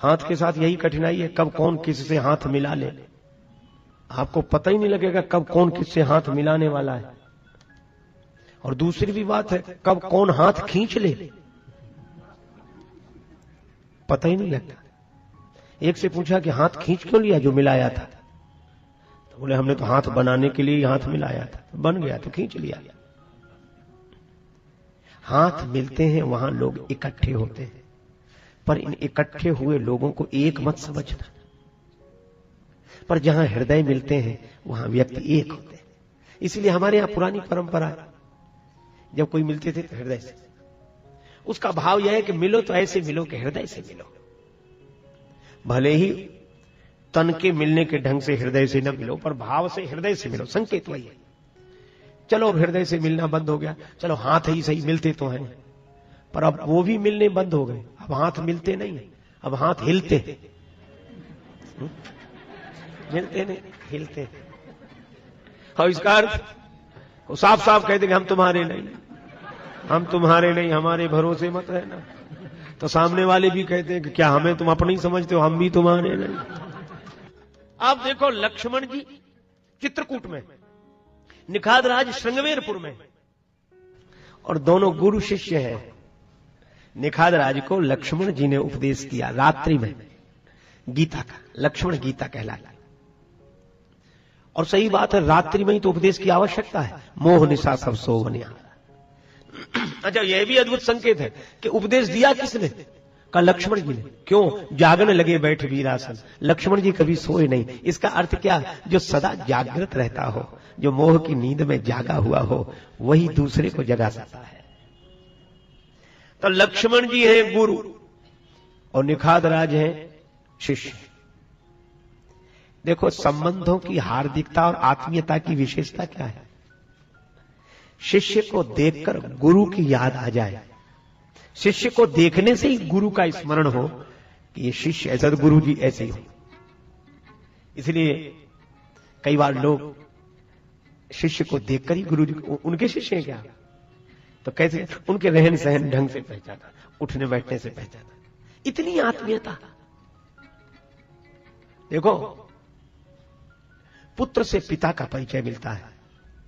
हाथ के साथ यही कठिनाई है, कब कौन किससे हाथ मिला ले, आपको पता ही नहीं लगेगा कब कौन किससे हाथ मिलाने वाला है। और दूसरी भी बात है, कब कौन हाथ खींच ले, पता ही नहीं लगता। एक से पूछा कि हाथ खींच क्यों लिया जो मिलाया था, तो बोले हमने तो हाथ बनाने के लिए हाथ मिलाया था, बन गया तो खींच लिया। हाथ मिलते हैं वहां लोग इकट्ठे होते हैं, पर इन इकट्ठे हुए लोगों को एक मत समझना, पर जहां हृदय मिलते हैं वहां व्यक्ति एक होते हैं। इसलिए हमारे यहां पुरानी परंपरा है, जब कोई मिलते थे तो हृदय से, उसका भाव यह है कि मिलो तो ऐसे मिलो कि हृदय से मिलो। भले ही तन के मिलने के ढंग से हृदय से न मिलो, पर भाव से हृदय से मिलो, संकेत वही है। चलो अब हृदय से मिलना बंद हो गया, चलो हाथ ही सही मिलते तो हैं, पर अब वो भी मिलने बंद हो गए, अब हाथ मिलते नहीं, अब हाथ हिलते, मिलते नहीं हिलते। और इसका अर्थ साफ साफ कहते कि हम तुम्हारे नहीं, हम तुम्हारे नहीं, हमारे भरोसे मत रहना। तो सामने वाले भी कहते हैं कि क्या हमें तुम अपनी समझते हो, हम भी तुम्हारे नहीं। आप देखो लक्ष्मण जी चित्रकूट में, निखादराज श्रृंगवेरपुर में, और दोनों गुरु शिष्य हैं। निखादराज को लक्ष्मण जी ने उपदेश किया रात्रि में गीता का, लक्ष्मण गीता कहलाता। और सही बात है, रात्रि में ही तो उपदेश की आवश्यकता है, मोह निशा सब सोवनिया। अच्छा, यह भी अद्भुत संकेत है कि उपदेश दिया किसने, का लक्ष्मण जी ने। क्यों, जागने लगे बैठ वीरासन, लक्ष्मण जी कभी सोए नहीं। इसका अर्थ क्या, जो सदा जागृत रहता हो, जो मोह की नींद में जागा हुआ हो, वही दूसरे को जगा सकता है। तो लक्ष्मण जी हैं गुरु और निखादराज हैं शिष्य। देखो संबंधों की हार्दिकता और आत्मीयता की विशेषता क्या है, शिष्य को देखकर गुरु की याद आ जाए, शिष्य को देखने से ही गुरु का स्मरण हो कि ये शिष्य ऐसा, तो गुरु जी ऐसे ही हो। इसलिए कई बार लोग शिष्य को देखकर ही गुरु जी, उनके शिष्य हैं क्या, तो कैसे उनके रहन सहन ढंग से पहचाना, उठने बैठने से पहचाना, इतनी आत्मीयता। देखो पुत्र से पिता का परिचय मिलता है,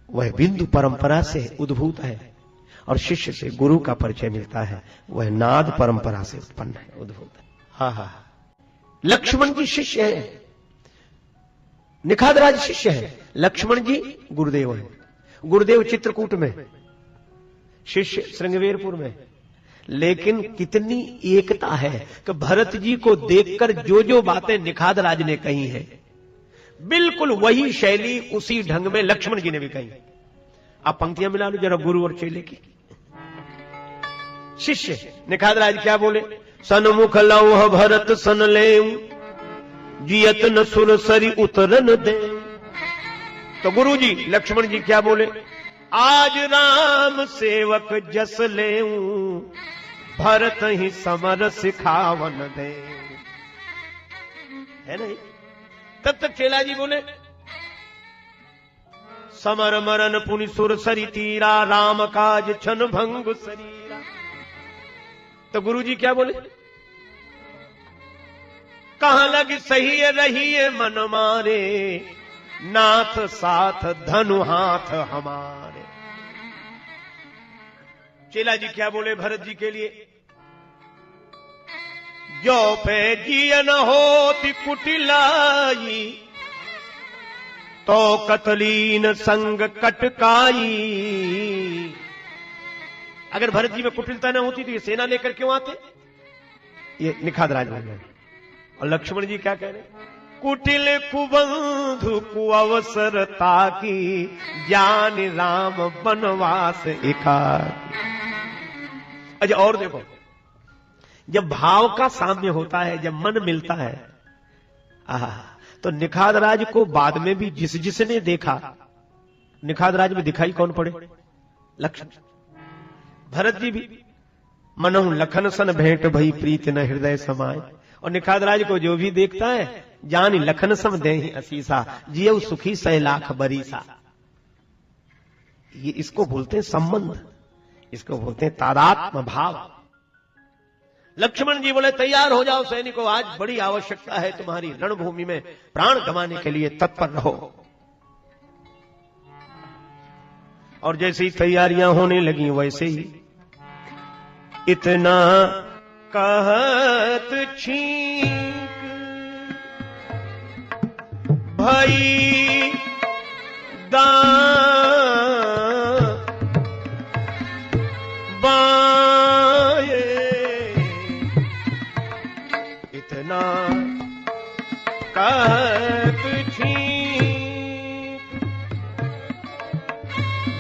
वह बिंदु परंपरा से उद्भूत है, और शिष्य से गुरु का परिचय मिलता है, वह नाद परंपरा से उत्पन्न है, उद्भूत है। हा हा, लक्ष्मण जी शिष्य है, निखादराज शिष्य है, लक्ष्मण जी गुरुदेव है। गुरुदेव चित्रकूट में, शिष्य श्रृंगवेरपुर में। लेकिन कितनी एकता है कि भरत जी को देखकर जो जो बातें निखादराज ने कही हैं, बिल्कुल वही शैली उसी ढंग में लक्ष्मण जी ने भी कही। आप पंक्तियां मिला लो जरा गुरु और चेले की। शिष्य निखादराज क्या बोले, सन्मुख लौह भरत सन ले, जियत न सुरसरी उतरन दे। तो गुरु जी लक्ष्मण जी क्या बोले, आज राम सेवक जस ले, भरत ही समर सिखावन दे। है नहीं? तब तक चेला जी बोले, समर मरन पुनि सुरसरी तीरा, राम काज छन भंग शरीरा। तो गुरु जी क्या बोले, कहां लग सही रही मन मारे, नाथ साथ धनु हाथ हमारे। चेला जी क्या बोले भरत जी के लिए, जो पे जियन होती कुटिलाई, तो कतलीन संग कटकाई। अगर भरत जी में कुटिलता न होती तो ये सेना लेकर क्यों आते, ये निखादराज बोल रहे। और लक्ष्मण जी क्या कह रहे, कुटिल कुबंधु कुअवसर ताकी, ज्ञान राम बनवास एकाकी। अच्छा और देखो, जब भाव का साम्य होता है, जब मन मिलता है, तो निखादराज को बाद में भी जिसने देखा, निखादराज में दिखाई कौन पड़े, लक्ष्मण। भरत जी भी मनहु लखन सन भेंट भई, प्रीत न हृदय समाए। और निखादराज को जो भी देखता है, जानी लखन सम देहि असीसा, जियउ सुखी सह लाख बरीसा। ये इसको बोलते हैं संबंध, इसको बोलते हैं तादात्म्य भाव। लक्ष्मण जी बोले तैयार हो जाओ सैनिकों, आज बड़ी आवश्यकता है तुम्हारी, रणभूमि में प्राण गंवाने के लिए तत्पर रहो। और जैसे ही तैयारियां होने लगी वैसे ही इतना कहत छींक भई बाए, इतना कहत छींक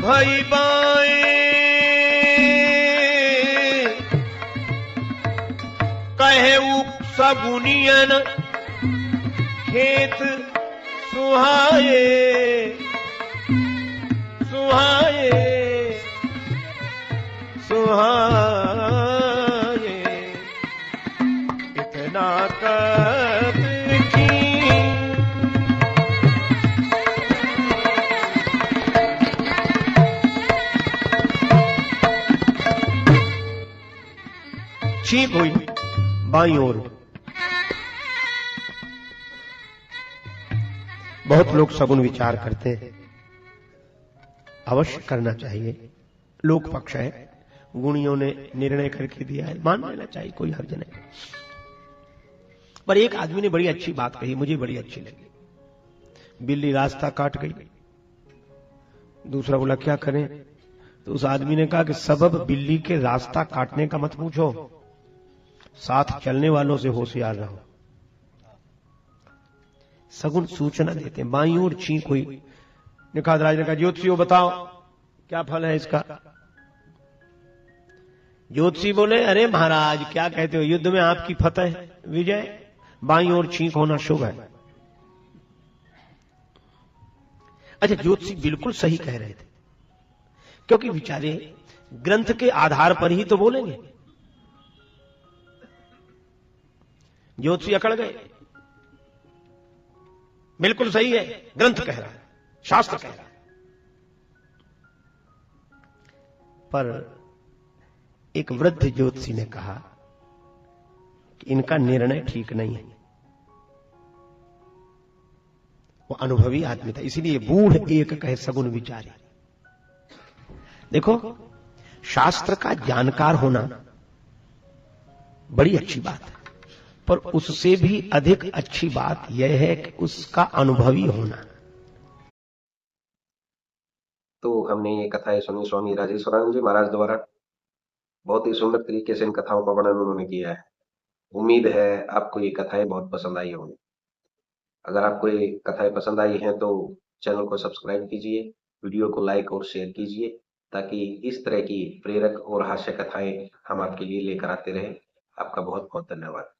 भई बाए, कहे उपसगुनियन खेत सुहाए, सुहाए, सुहाए, इतना कहत छींक हुई बाईं ओर। बहुत लोग सगुन विचार करते हैं, अवश्य करना चाहिए, लोक पक्ष है, गुणियों ने निर्णय करके दिया है, मान लेना चाहिए, कोई हर्ज नहीं। पर एक आदमी ने बड़ी अच्छी बात कही, मुझे बड़ी अच्छी लगी। बिल्ली रास्ता काट गई, दूसरा बोला क्या करें, तो उस आदमी ने कहा कि सबब बिल्ली के रास्ता काटने का मत पूछो, साथ चलने वालों से होशियार रहो। सगुन सूचना देते हैं। बाईं ओर छींक हुई। निखादराज ने कहा ज्योतिषियों बताओ क्या फल है इसका। ज्योतिषी बोले अरे महाराज क्या कहते हो, युद्ध में आपकी फतह विजय, बाईं ओर छींक होना शुभ है। अच्छा, ज्योतिषी बिल्कुल सही कह रहे थे, क्योंकि बेचारे ग्रंथ के आधार पर ही तो बोलेंगे। ज्योतिषी अकड़ गए, बिल्कुल सही है, ग्रंथ कह रहा है, शास्त्र कह रहा है। पर एक वृद्ध ज्योतिषी ने कहा कि इनका निर्णय ठीक नहीं है। वो अनुभवी आदमी था, इसीलिए बूढ़ एक कहे सगुन विचारी। देखो, शास्त्र का जानकार होना बड़ी अच्छी बात है, पर उससे भी अधिक अच्छी बात यह है कि उसका अनुभवी होना। तो हमने ये कथाएं सुनी स्वामी राजेश्वरानंद जी महाराज द्वारा। बहुत ही सुंदर तरीके से इन कथाओं का वर्णन उन्होंने किया है। उम्मीद है आपको ये कथाएं बहुत पसंद आई होंगी। अगर आपको ये कथाएं पसंद आई हैं तो चैनल को सब्सक्राइब कीजिए, वीडियो को लाइक और शेयर कीजिए, ताकि इस तरह की प्रेरक और हास्य कथाएं हम आपके लिए लेकर आते रहें। आपका बहुत बहुत धन्यवाद।